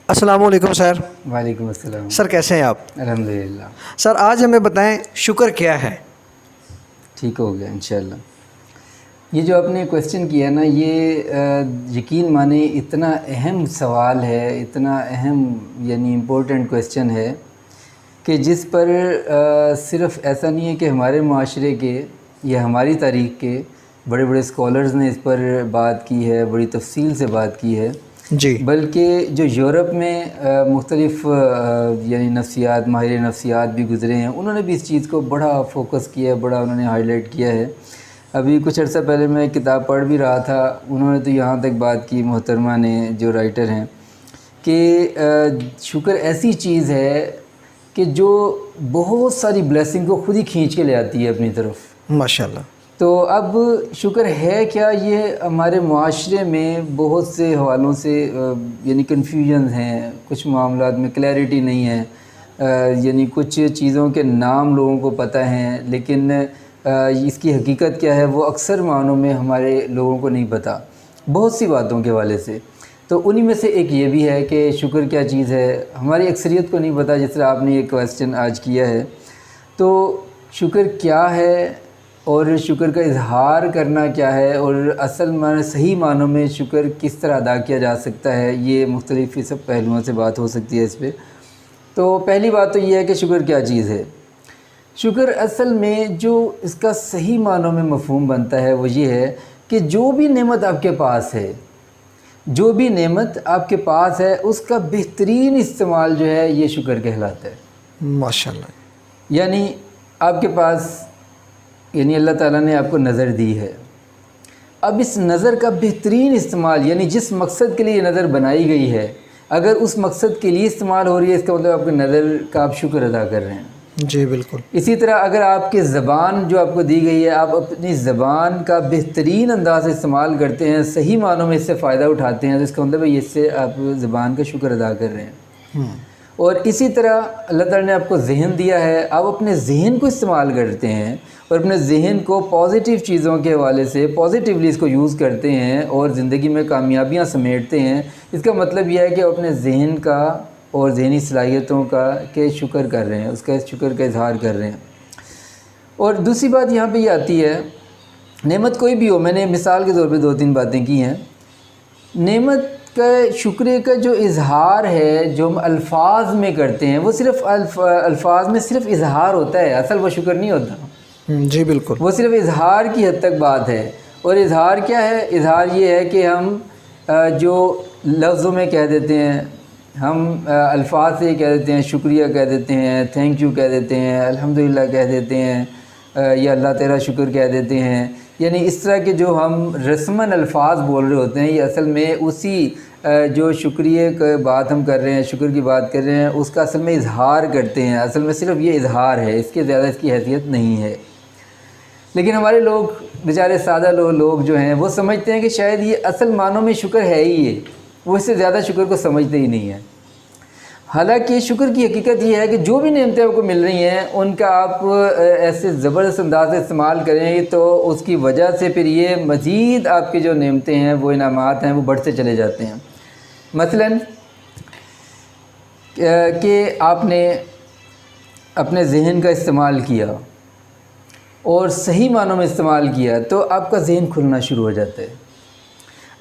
अस्सलाम वालेकुम सर। वालेकुम अस्सलाम। सर कैसे हैं आप? अल्हम्दुलिल्लाह सर आज हमें बताएं शुक्र क्या है? ठीक हो गया इंशाल्लाह। ये जो आपने क्वेश्चन किया ना, ये यकीन माने इतना अहम सवाल है, इतना अहम यानी इम्पोर्टेंट क्वेश्चन है कि जिस पर सिर्फ़ ऐसा नहीं है कि हमारे माशरे के या हमारी तारीख़ के बड़े बड़े स्कॉलर्स ने इस पर बात की है, बड़ी तफसील से बात की है जी बल्कि जो यूरोप में मुख्तलिफ़ यानी नफ्सियात माहिर नफ्सियात भी गुज़रे हैं, उन्होंने भी इस चीज़ को बड़ा फोकस किया है, बड़ा उन्होंने हाईलाइट किया है। अभी कुछ अर्सा पहले मैं एक किताब पढ़ भी रहा था, उन्होंने तो यहाँ तक बात की मोहतरमा ने, जो राइटर हैं, कि शुक्र ऐसी चीज़ है कि जो बहुत सारी ब्लेसिंग को ख़ुद ही खींच के ले आती है अपनी तरफ। माशाल्लाह। तो अब शुक्र है क्या, ये हमारे मुआशरे में बहुत से हवालों से यानी कन्फ्यूजन हैं, कुछ मामलात में क्लैरिटी नहीं है, यानी कुछ चीज़ों के नाम लोगों को पता हैं लेकिन इसकी हकीकत क्या है वो अक्सर मानों में हमारे लोगों को नहीं पता, बहुत सी बातों के हवाले से। तो उन्हीं में से एक ये भी है कि शुक्र क्या चीज़ है, हमारी अक्सरियत को नहीं पता, जिस तरह आपने ये क्वेश्चन आज किया है। तो शुक्र क्या है और शुक्र का इजहार करना क्या है और असल माने सही मानों में शुक्र किस तरह अदा किया जा सकता है, ये मुख्तलिफ़ सब पहलुओं से बात हो सकती है इस पर। तो पहली बात तो ये है कि शुक्र क्या चीज़ है। शुक्र असल में जो इसका सही मानों में मफ़हूम बनता है वो ये है कि जो भी नेमत आपके पास है, जो भी नेमत आपके पास है, उसका बेहतरीन इस्तेमाल जो है ये शुक्र कहलाता है। माशाल्लाह। यानी आपके पास यानी अल्लाह ताला ने आपको नज़र दी है, अब इस नज़र का बेहतरीन इस्तेमाल यानी जिस मकसद के लिए ये नज़र बनाई गई है, अगर उस मकसद के लिए इस्तेमाल हो रही है, इसका मतलब आपकी नज़र का आप शुक्र अदा कर रहे हैं। जी बिल्कुल। इसी तरह अगर आपकी ज़बान जो आपको दी गई है, आप अपनी ज़बान का बेहतरीन अंदाज़ से इस्तेमाल करते हैं, सही मानों में इससे फ़ायदा उठाते हैं, तो इसका मतलब है इससे आप ज़बान का शुक्र अदा कर रहे हैं। और इसी तरह अल्लाह ताला ने आपको ज़हन दिया है, आप अपने ज़हन को इस्तेमाल करते हैं और अपने ज़हन को पॉजिटिव चीज़ों के हवाले से पॉजिटिवली इसको यूज़ करते हैं और ज़िंदगी में कामयाबियाँ समेटते हैं। इसका मतलब यह है कि अपने ज़हन का और ज़हनी सलाहियतों का के शुक्र कर रहे हैं, उसका शुक्र का इजहार कर रहे हैं। और दूसरी बात यहाँ पे ये आती है, नेमत कोई भी हो, मैंने मिसाल के तौर पे 2-3 बातें की हैं। नेमत का शुक्र का जो इजहार है, जो हम अल्फाज में करते हैं, वो सिर्फ़ अल्फाज में सिर्फ़ इजहार होता है, असल वो शुक्र नहीं होता। जी बिल्कुल। वो सिर्फ़ इजहार की हद तक बात है। और इजहार क्या है? इजहार ये है कि हम जो लफ्ज़ों में कह देते हैं, हम अल्फाज से कह देते हैं, शुक्रिया कह देते हैं, थैंक यू कह देते हैं, अल्हम्दुलिल्लाह कह देते हैं, या अल्लाह तेरा शुक्र कह देते हैं। यानी इस तरह के जो हम रस्मन अल्फाज बोल रहे होते हैं, ये असल में उसी जो शुक्रिया की बात हम कर रहे हैं, शुक्र की बात कर रहे हैं, उसका असल में इजहार करते हैं। असल में सिर्फ़ ये इजहार है, इसके ज़्यादा इसकी हैसियत नहीं है। लेकिन हमारे लोग बेचारे सादा लोग जो हैं वो समझते हैं कि शायद ये असल मानों में शुक्र है ही ये, वो इससे ज़्यादा शुक्र को समझते ही नहीं है। हालांकि शुक्र की हकीकत ये है कि जो भी नेमतें आपको मिल रही हैं उनका आप ऐसे ज़बरदस्त अंदाज से इस्तेमाल करें तो उसकी वजह से फिर ये मज़ीद आपकी जो नेमतें हैं, वो इनामात हैं, वो बढ़ते चले जाते हैं। मसलन कि आपने अपने जहन का इस्तेमाल किया और सही मानों में इस्तेमाल किया तो आपका जहन खुलना शुरू हो जाता है।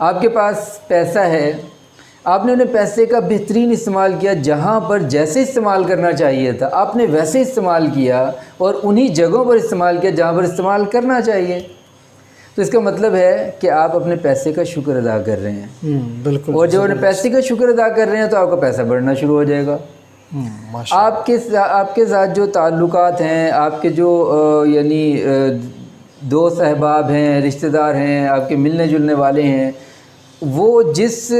आपके पास पैसा है, आपने उन्हें पैसे का बेहतरीन इस्तेमाल किया, जहाँ पर जैसे इस्तेमाल करना चाहिए था आपने वैसे इस्तेमाल किया और उन्हीं जगहों पर इस्तेमाल किया जहाँ पर इस्तेमाल करना चाहिए। तो इसका मतलब है कि आप अपने पैसे का शुक्र अदा कर रहे हैं। बिल्कुल। और जब अपने पैसे का शुक्र अदा कर रहे हैं तो आपका पैसा बढ़ना शुरू हो जाएगा। आपके साथ जो ताल्लुकात हैं, आपके जो यानी दोस्त अहबाब हैं, रिश्तेदार हैं, आपके मिलने जुलने वाले हैं, वो जिस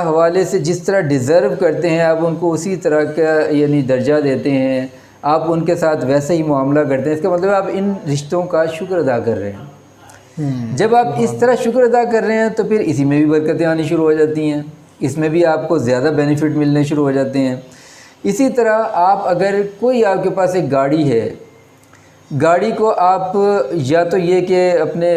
हवाले से जिस तरह डिज़र्व करते हैं आप उनको उसी तरह का यानी दर्जा देते हैं, आप उनके साथ वैसे ही मामला करते हैं। इसका मतलब आप इन रिश्तों का शुक्र अदा कर रहे हैं। जब आप इस तरह शुक्र अदा कर रहे हैं तो फिर इसी में भी बरकतें आनी शुरू हो जाती हैं, इसमें भी आपको ज़्यादा बेनिफिट मिलने शुरू हो जाते हैं। इसी तरह आप अगर कोई आपके पास एक गाड़ी है, गाड़ी को आप या तो ये कि अपने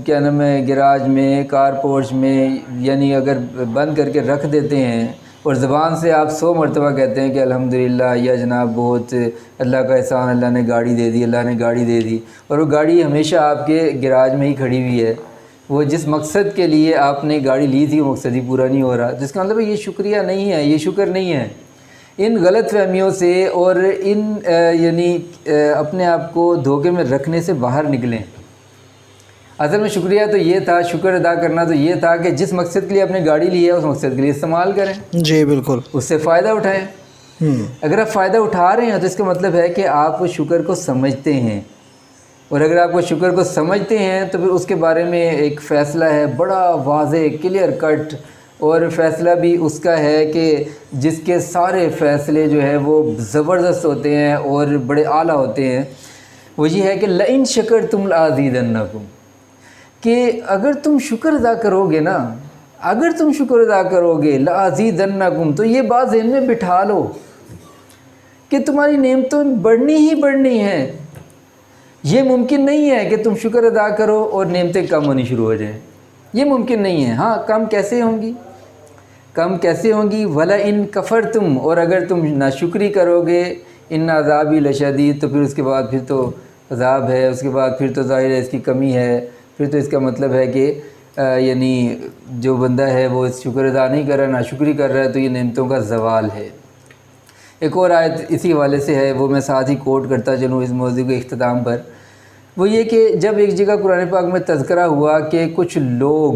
क्या नाम है गैराज में, कार पोर्च में, यानी अगर बंद करके रख देते हैं اور زبان سے آپ 100 مرتبہ کہتے ہیں کہ الحمدللہ یا جناب بہت اللہ کا احسان، اللہ نے گاڑی دے دی، اللہ نے گاڑی دے دی، اور وہ گاڑی ہمیشہ آپ کے گراج میں ہی کھڑی ہوئی ہے، وہ جس مقصد کے لیے آپ نے گاڑی لی تھی وہ مقصد ہی پورا نہیں ہو رہا، جس کا مطلب یہ شکریہ نہیں ہے، یہ شکر نہیں ہے۔ ان غلط فہمیوں سے اور ان اپنے آپ کو دھوکے میں رکھنے سے باہر نکلیں۔ اصل میں شکریہ تو یہ تھا، شکر ادا کرنا تو یہ تھا کہ جس مقصد کے لیے آپ نے گاڑی لی ہے اس مقصد کے لیے استعمال کریں، جی بالکل، اس سے فائدہ اٹھائیں۔ اگر آپ فائدہ اٹھا رہے ہیں تو اس کا مطلب ہے کہ آپ شکر کو سمجھتے ہیں، اور اگر آپ کو شکر کو سمجھتے ہیں تو پھر اس کے بارے میں ایک فیصلہ ہے بڑا واضح، کلیئر کٹ، اور فیصلہ بھی اس کا ہے کہ جس کے سارے فیصلے جو ہے وہ زبردست ہوتے ہیں اور بڑے اعلیٰ ہوتے ہیں۔ وہ یہ ہے کہ لئن شکرتم لازیدنکم، کہ اگر تم شکر ادا کرو گے نا، اگر تم شکر ادا کرو گے لازیدنکم، تو یہ بات ذہن میں بٹھا لو کہ تمہاری نعمتیں بڑھنی ہی بڑھنی ہیں۔ یہ ممکن نہیں ہے کہ تم شکر ادا کرو اور نعمتیں کم ہونی شروع ہو جائیں، یہ ممکن نہیں ہے۔ ہاں، کم کیسے ہوں گی؟ کم کیسے ہوں گی؟ وَلَئِن كَفَرْتُمْ، اور اگر تم ناشکری کرو گے، ان عذابی لشدید، تو پھر اس کے بعد پھر تو عذاب ہے، اس کے بعد پھر تو ظاہر ہے اس کی کمی ہے، پھر تو اس کا مطلب ہے کہ جو بندہ ہے وہ شکر ادا نہیں کر رہا، ناشکری کر رہا ہے، تو یہ نعمتوں کا زوال ہے۔ ایک اور آیت اسی حوالے سے ہے، وہ میں ساتھ ہی کوٹ کرتا چلوں اس موضوع کے اختتام پر۔ وہ یہ کہ جب ایک جگہ قرآن پاک میں تذکرہ ہوا کہ کچھ لوگ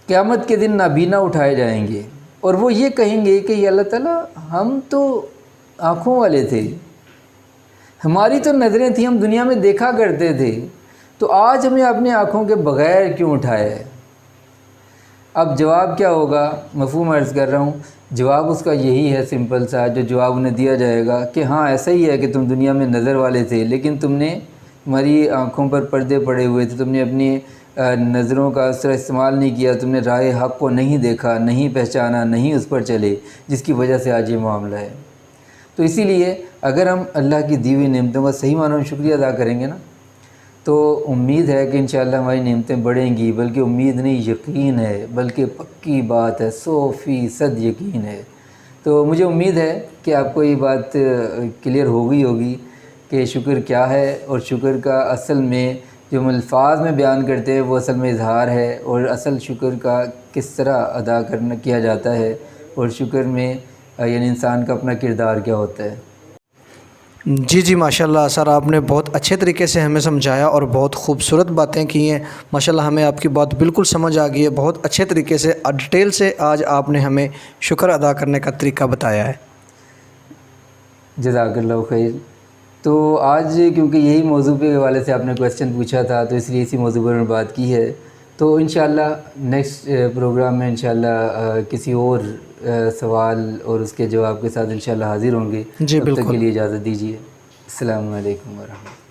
قیامت کے دن نابینا اٹھائے جائیں گے، اور وہ یہ کہیں گے کہ یا اللہ تعالیٰ ہم تو آنکھوں والے تھے، ہماری تو نظریں تھیں، ہم دنیا میں دیکھا کرتے تھے، تو آج ہمیں اپنے آنکھوں کے بغیر کیوں اٹھایا ہے؟ اب جواب کیا ہوگا؟ مفہوم عرض کر رہا ہوں، جواب اس کا یہی ہے، سمپل سا جو جواب انہیں دیا جائے گا کہ ہاں ایسا ہی ہے کہ تم دنیا میں نظر والے تھے، لیکن تم نے، تمہاری آنکھوں پر پردے پڑے ہوئے تھے، تم نے اپنی نظروں کا اس طرح استعمال نہیں کیا، تم نے راہ حق کو نہیں دیکھا، نہیں پہچانا، نہیں اس پر چلے، جس کی وجہ سے آج یہ معاملہ ہے۔ تو اسی لیے اگر ہم اللہ کی دی ہوئی نعمتوں کا صحیح معنوں میں شکریہ ادا کریں گے نا، تو امید ہے کہ انشاءاللہ ہماری نعمتیں بڑھیں گی، بلکہ امید نہیں یقین ہے، بلکہ پکی بات ہے، 100% یقین ہے۔ تو مجھے امید ہے کہ آپ کو یہ بات کلیئر ہو گئی ہوگی کہ شکر کیا ہے، اور شکر کا اصل میں جو ہم الفاظ میں بیان کرتے ہیں وہ اصل میں اظہار ہے، اور اصل شکر کا کس طرح ادا کیا جاتا ہے، اور شکر میں انسان کا اپنا کردار کیا ہوتا ہے۔ جی ماشاءاللہ سر، آپ نے بہت اچھے طریقے سے ہمیں سمجھایا اور بہت خوبصورت باتیں کی ہیں ماشاءاللہ، ہمیں آپ کی بات بالکل سمجھ آ گئی ہے، بہت اچھے طریقے سے ڈیٹیل سے آج آپ نے ہمیں شکر ادا کرنے کا طریقہ بتایا ہے۔ جزاک اللہ خیر۔ تو آج کیونکہ یہی موضوع کے حوالے سے آپ نے کویسچن پوچھا تھا، تو اس لیے اسی موضوع پر میں بات کی ہے۔ تو انشاءاللہ نیکسٹ پروگرام میں انشاءاللہ کسی اور سوال اور اس کے جواب کے ساتھ انشاءاللہ حاضر ہوں گے۔ جی تب تک بالکل۔ کے لیے اجازت دیجیے۔ السلام علیکم ورحمۃ اللہ۔